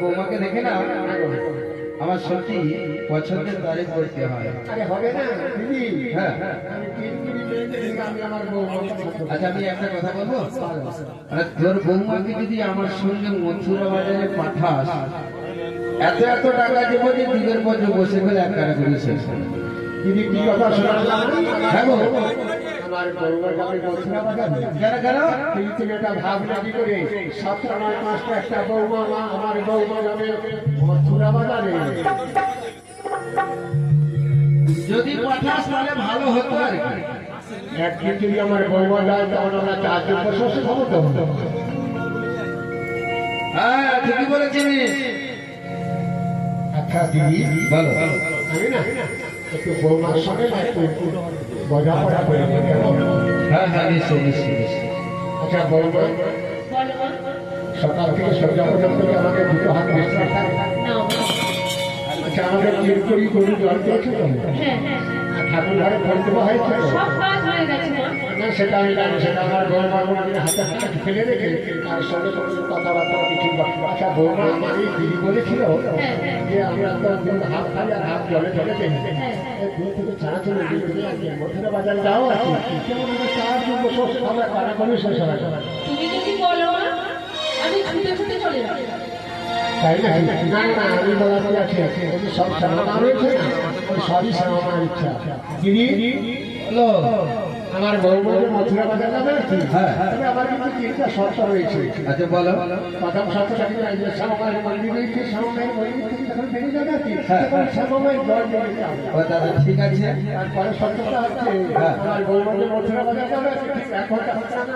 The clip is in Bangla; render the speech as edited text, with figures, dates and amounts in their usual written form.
বৌমাকে দেখে না আমার সত্যি পছন্দের তারিফ করতে হয়। হ্যাঁ, আচ্ছা আমি একটা কথা বলবো, তোর বৌমাকে যদি আমার সঙ্গে মথুরা বাজারে পাঠাস, এত এত টাকা দেবো যে দিনের পর বসে গেলে এক টাকা করে শেষ। দিদি কি কথা শোনালাম? হ্যাঁ গো, আমার বৌমার কাছে মথুরা বাজার কেন কেন তুমি এটা ভাবনা কি করে? 7-9 মাসটা একটা বৌমা আমার বৌমা যাবে মথুরা বাজারে। যদি পাঠাস তাহলে ভালো হতো আর কি। একদিন যদি আমার বৌমা যায় তখন আমরা 4 জন বসে বসে খাবো তো। হ্যাঁ ঠিকই বলেছিস। আচ্ছা দিদি বলো। আমি না একটু বৌমার সঙ্গে না একটু বোঝাপড়া করে নেব। হ্যাঁ হ্যাঁ নিশ্চয়ই নিশ্চয়ই নিশ্চয়ই। আচ্ছা বৌমা, সকাল থেকে সন্ধ্যা পর্যন্ত আমাকে দুটো হাত বিশ্রাম থাকে। আচ্ছা আমাদের চিরকুড়ি গরু জল দিয়েছে তো? ঠাকুর ঘরে ফোন দেওয়া হয়েছে তো? না সেটা আমি জানি, সেটা আমার বৌমা কোনদিন হাতে হাতে ফেলে রেখে তার সঙ্গে কোনো কথাবার্তা কিছু। আচ্ছা বৌমা আমার এই দিদি বলেছিল যে আমরা তো হাত খালি আর হাত জলে জলে দেখি দূর থেকে ছাড়া চলে মথুরা বাজার যাও আর কি। কেমন আমরা 4 জন বসে বসে আমরা কারাকরি শেষ হয়। তুমি যদি বলো আমি ছুটে ছুটে চলে যাবো। তাই না? না না আমি বলার কি আছে, সব সামানা রয়েছে না, সবই সামানার ইচ্ছা। দিদি আমার বৌমাকে মথুরা বাজার যাবে আর কি। তবে আমার কিন্তু 3টা শর্ত রয়েছে। আচ্ছা বলো। প্রথম শর্তটা কি? শ্যামামায়ের মন্দির রয়েছে, শ্যামামায়ের মন্দির থেকে যখন বেরিয়ে যাবে আর কি, তখন শ্যামামায়ের জল জলে যাবে। ও দাদা ঠিক আছে। তারপরে শর্তটা হচ্ছে আমার বৌমাকে মথুরা বাজার যাবে, ঠিক 1 ঘন্টা না